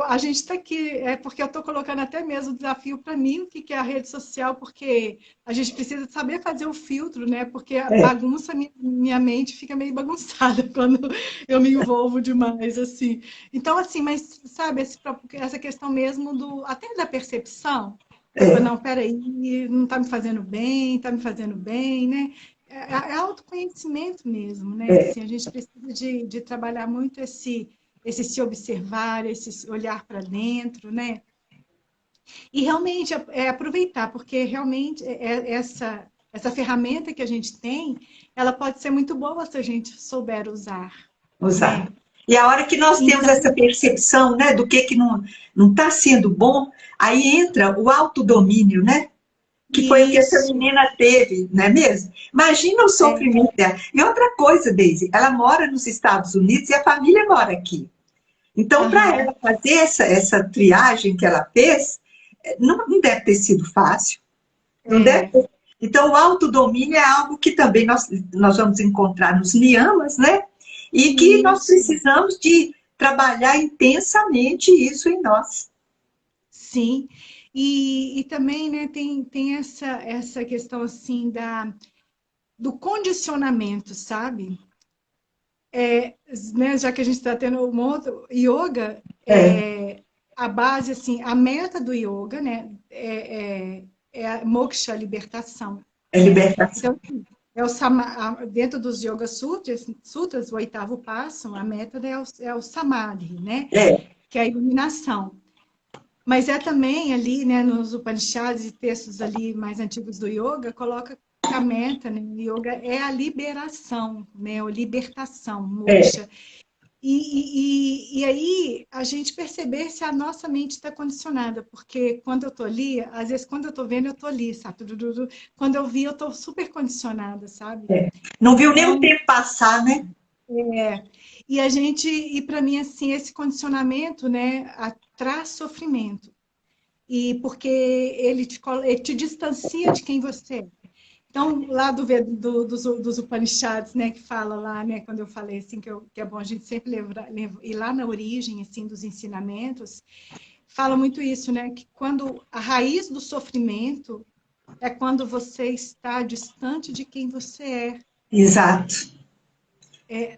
a gente está aqui, porque eu estou colocando até mesmo o desafio para mim, o que que é a rede social, porque a gente precisa saber fazer o filtro, né? Porque a é, bagunça, minha mente fica meio bagunçada quando eu me envolvo demais, assim. Então, assim, mas sabe, essa questão mesmo até da percepção. Opa, é, não, peraí, não está me fazendo bem, está me fazendo bem, né? É autoconhecimento mesmo, né? é. Assim, a gente precisa de trabalhar muito esse se observar, esse olhar para dentro, né? E realmente aproveitar, porque realmente essa ferramenta que a gente tem, ela pode ser muito boa se a gente souber usar, Usar. né? E a hora que nós temos essa Então, percepção, né, do que não está sendo bom, aí entra o autodomínio, né? Que foi o que essa isso. menina teve, não é mesmo? Imagina o É, sofrimento dela. E outra coisa, Daisy, ela mora nos Estados Unidos e a família mora aqui. Então, para aham, ela fazer essa triagem que ela fez, não deve ter sido fácil. Não deve é, ter. Então, o autodomínio é algo que também nós vamos encontrar nos niyamas, né? E que nós isso. precisamos de trabalhar intensamente isso em nós. Sim. E também, né, tem essa questão assim do condicionamento, sabe? Né, já que a gente está tendo um outro yoga, É, a base assim, a meta do yoga, né, é a moksha, a libertação. É libertação. Então, dentro dos Yoga Sutras, o oitavo passo, a meta é o Samadhi, né? É, Que é a iluminação. Mas é também ali, né, nos Upanishads e textos ali mais antigos do Yoga, coloca que a meta, né, no Yoga é a liberação, né, ou libertação, moksha. E aí a gente perceber se a nossa mente está condicionada, porque quando eu estou ali, às vezes quando eu estou vendo, eu estou ali, sabe? Quando eu vi, eu estou super condicionada, sabe? Não viu nem o Então, tempo passar, né? e para mim, assim, esse condicionamento, né, traz sofrimento. E porque ele te distancia de quem você é. Então, lá dos Upanishads, né, que fala lá, né, quando eu falei assim, que é bom a gente sempre ir lá na origem, assim, dos ensinamentos, fala muito isso, né, que quando a raiz do sofrimento é quando você está distante de quem você Exato.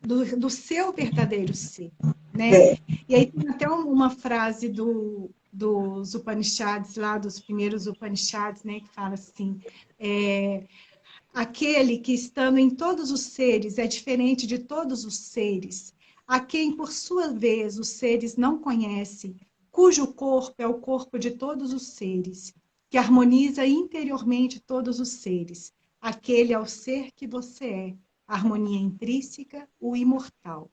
do seu verdadeiro ser, né? É. E aí tem até uma frase dos Upanishads, lá dos primeiros Upanishads, né, que fala assim, aquele que estando em todos os seres é diferente de todos os seres, a quem por sua vez os seres não conhecem, cujo corpo é o corpo de todos os seres, que harmoniza interiormente todos os seres, aquele é o ser que você é, a harmonia intrínseca, o imortal.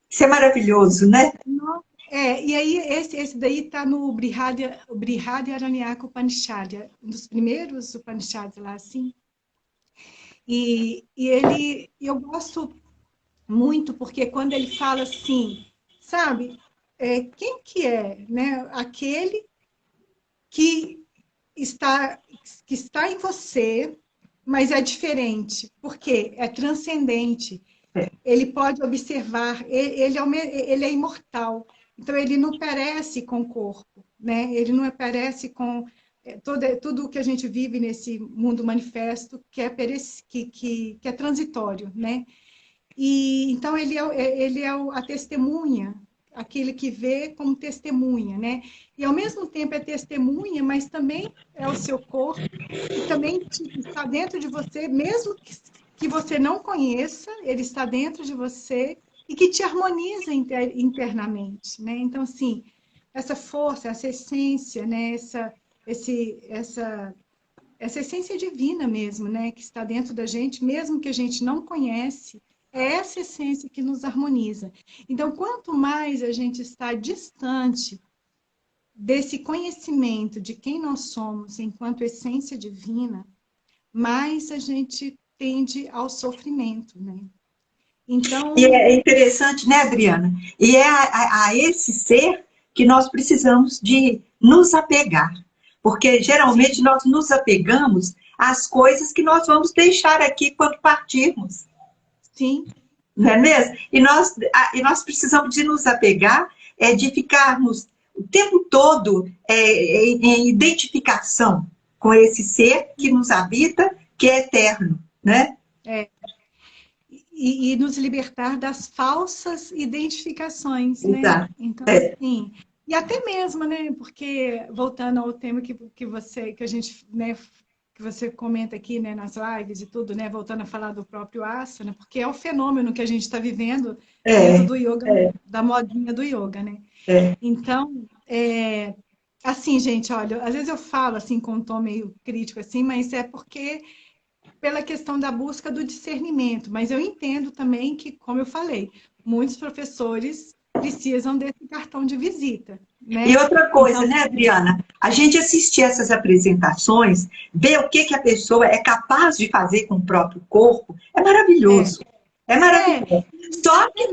Isso é maravilhoso, né? E aí esse daí está no Brihadaranyaka Upanishad, um dos primeiros Upanishads lá, assim. Eu gosto muito porque quando ele fala assim, sabe, quem que é, né? Aquele que está, que está em você, mas é diferente, porque é transcendente. Ele pode observar, ele é imortal. Então, ele não parece com o corpo, né? Ele não parece com tudo que a gente vive nesse mundo manifesto, que é transitório, né? E, então, ele é a testemunha, aquele que vê como testemunha, né? E, ao mesmo tempo, é testemunha, mas também é o seu corpo, e também está dentro de você, mesmo que você não conheça, ele está dentro de você e que te harmoniza internamente, né? Então, assim, essa força, essa essência, né? Essa essência divina mesmo, né? Que está dentro da gente, mesmo que a gente não conhece, é essa essência que nos harmoniza. Então, quanto mais a gente está distante desse conhecimento de quem nós somos enquanto essência divina, mais a gente tende ao sofrimento, né? Então... E é interessante, né, Adriana? E é a esse ser que nós precisamos de nos apegar. Porque geralmente nós nos apegamos às coisas que nós vamos deixar aqui quando partirmos. Sim. Não é mesmo? E nós precisamos de nos apegar, de ficarmos o tempo todo em identificação com esse ser que nos habita, que é eterno, né? E nos libertar das falsas identificações, né? Exato. Então, assim, e até mesmo, né? Porque, voltando ao tema que a gente, né, que você comenta aqui, né, nas lives e tudo, né? Voltando a falar do próprio asana, porque é o fenômeno que a gente está vivendo dentro do yoga, da modinha do yoga, né? Então, assim, gente, olha, às vezes eu falo assim com um tom meio crítico, assim, mas é porque pela questão da busca do discernimento, mas eu entendo também que, como eu falei, muitos professores precisam desse cartão de visita, né? E outra coisa, então, né, Adriana? A gente assistir essas apresentações, ver o que a pessoa é capaz de fazer com o próprio corpo, é maravilhoso. É maravilhoso. Só que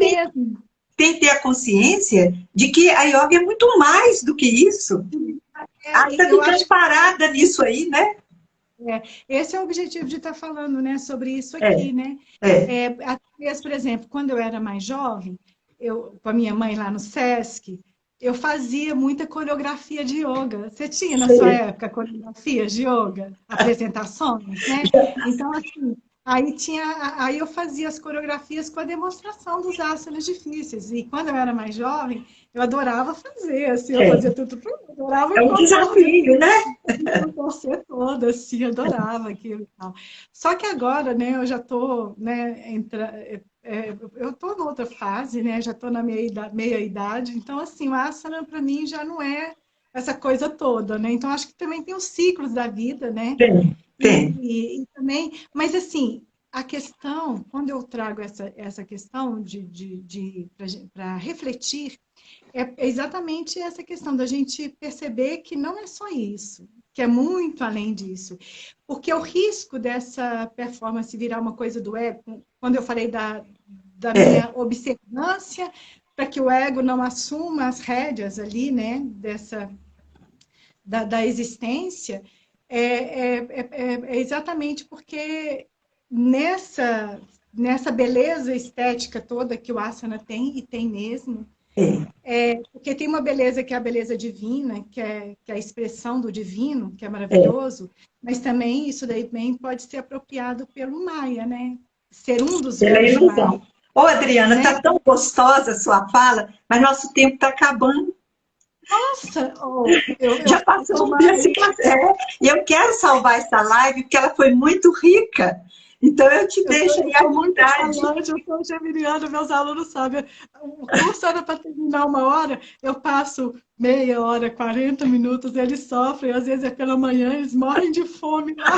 tem que ter a consciência de que a yoga é muito mais do que isso. Ainda ficando parada nisso aí, né? Esse é o objetivo de estar falando, né, sobre isso aqui, né? Por exemplo, quando eu era mais jovem, com a minha mãe lá no Sesc, eu fazia muita coreografia de yoga. Você tinha na sua época coreografias de yoga, apresentações, né? Então, assim, aí eu fazia as coreografias com a demonstração dos asanas difíceis. E quando eu era mais jovem, eu adorava fazer, assim, eu fazia tudo, eu adorava É um desafio, né? torcer toda, assim, adorava aquilo e tal. Só que agora, né, eu já tô, né, eu tô noutra fase, né, já tô na meia idade, então, assim, o asana para mim já não é essa coisa toda, né? Então, acho que também tem os ciclos da vida, né? Tem. E também, mas assim, a questão, quando eu trago essa questão para refletir, é exatamente essa questão da gente perceber que não é só isso, que é muito além disso. Porque o risco dessa performance virar uma coisa do ego, quando eu falei da É, minha observância, para que o ego não assuma as rédeas ali, né, da existência, é exatamente porque nessa beleza estética toda que o asana tem, e tem mesmo, é. porque tem uma beleza que é a beleza divina, que é a expressão do divino, que é maravilhoso, mas também isso daí bem pode ser apropriado pelo Maia, né? Ser um dos Pela velhos ilusão. Maia, Ô, Adriana, né? tá tão gostosa a sua fala, mas nosso tempo está acabando. Nossa, oh, eu Já faço passou desse mais. café. E eu quero salvar essa live porque ela foi muito rica. Então eu te deixo aí Eu à sou muito vontade. falante, eu sou geminiana, meus alunos sabem. O curso era para terminar 1 hora, eu passo meia hora, 40 minutos, eles sofrem, às vezes é pela manhã, eles morrem de fome lá.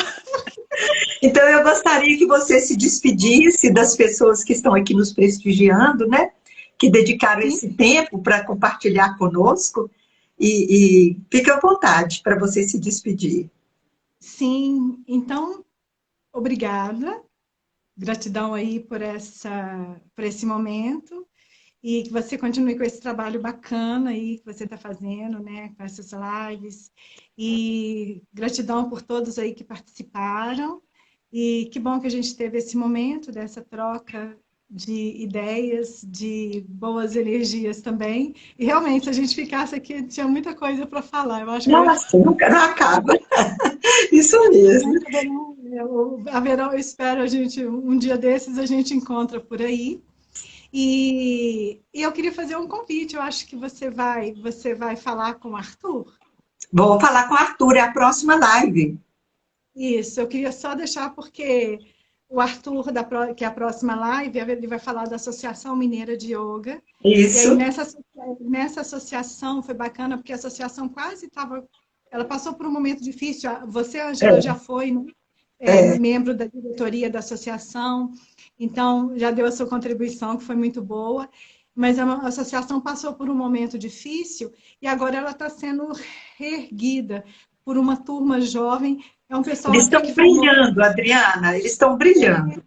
Então eu gostaria que você se despedisse das pessoas que estão aqui nos prestigiando, né? Que dedicaram Sim, esse tempo para compartilhar conosco. E fique à vontade para você se despedir. sim. Então, obrigada. Gratidão aí por esse momento. E que você continue com esse trabalho bacana aí que você está fazendo, né? Com essas lives. E gratidão por todos aí que participaram. E que bom que a gente teve esse momento dessa troca de ideias, de boas energias também. E realmente, se a gente ficasse aqui, tinha muita coisa para falar. Eu acho que eu ia Nossa, nunca não acaba. Isso mesmo. eu espero a gente, um dia desses, a gente encontra por aí. E eu queria fazer um convite. Eu acho que você vai falar com o Arthur. Vou falar com o Arthur, é a próxima live. Isso, eu queria só deixar porque o Arthur, que é a próxima live, ele vai falar da Associação Mineira de Yoga. E aí, Isso. nessa associação, foi bacana, porque a associação quase estava. Ela passou por um momento difícil. Você, Angela, É, já foi, né? é. Membro da diretoria da associação, então já deu a sua contribuição, que foi muito boa. Mas a associação passou por um momento difícil e agora ela está sendo reerguida por uma turma jovem. É um pessoal Eles até estão que formou. brilhando, Adriana, eles estão brilhando.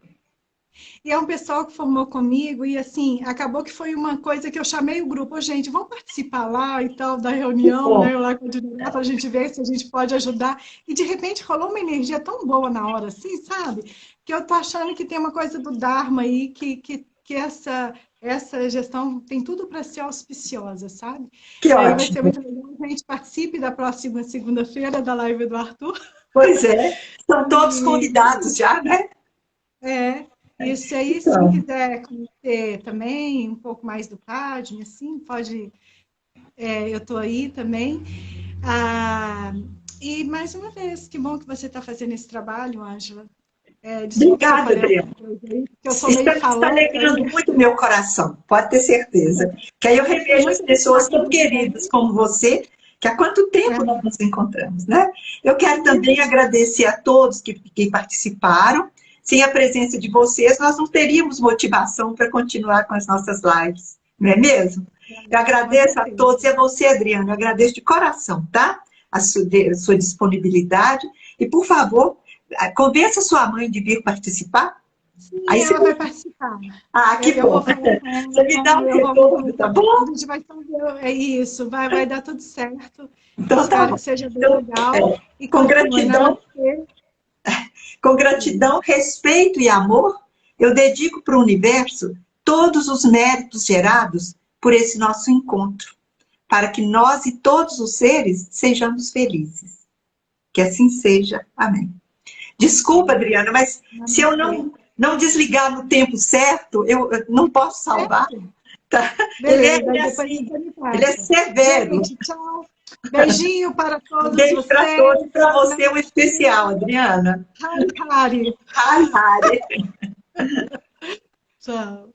E é um pessoal que formou comigo, e assim, acabou que foi uma coisa que eu chamei o grupo, "Ô, gente, vamos participar lá e tal, da Que reunião, bom. né? Lá com a diretora, para a gente ver se a gente pode ajudar. E de repente rolou uma energia tão boa na hora, assim, sabe? Que eu tô achando que tem uma coisa do Dharma aí, que essa gestão tem tudo para ser auspiciosa, sabe? Que E aí vai ser ótimo. muito legal. A gente participe da próxima segunda-feira da live do Arthur. Pois é, estão todos E, convidados já, né? é, isso aí, se Então, quiser conhecer também um pouco mais do Padme, assim, pode, eu estou aí também. Ah, e mais uma vez, que bom que você está fazendo esse trabalho, Ângela. Desculpe se eu obrigada, falei alguma Adriana. coisa aí, porque eu sou meio Está falante alegrando aí. muito o meu coração, pode ter certeza. Que aí eu revejo as Muito pessoas obrigada tão por queridas como você, que há quanto tempo nós nos encontramos, né? Eu quero também isso. agradecer a todos que participaram. Sem a presença de vocês, nós não teríamos motivação para continuar com as nossas lives, não é mesmo? Eu Com agradeço a certeza. todos e a você, Adriana, eu agradeço de coração, tá? A sua disponibilidade. E, por favor, convença sua mãe de vir participar. Sim, Aí você... ela vai participar. Ah, que Eu bom. vou falar com Você ela, me dá um eu vou retorno, tá a bom? gente vai fazer, é isso, vai dar tudo certo. Então tá Espero bom. que seja bem Então, legal. E com continue, gratidão, namastê. com gratidão, respeito e amor, eu dedico para o universo todos os méritos gerados por esse nosso encontro, para que nós e todos os seres sejamos felizes. Que assim seja. Amém. Desculpa, Adriana, mas se eu não desligar no tempo certo, eu não posso salvar. Tá? Beleza, Ele é assim, ele é severo. Gente, tchau. Beijinho para todos Beijo para vocês. todos, para você um especial, Adriana. Hari, Hari. Hari, Hari. Tchau.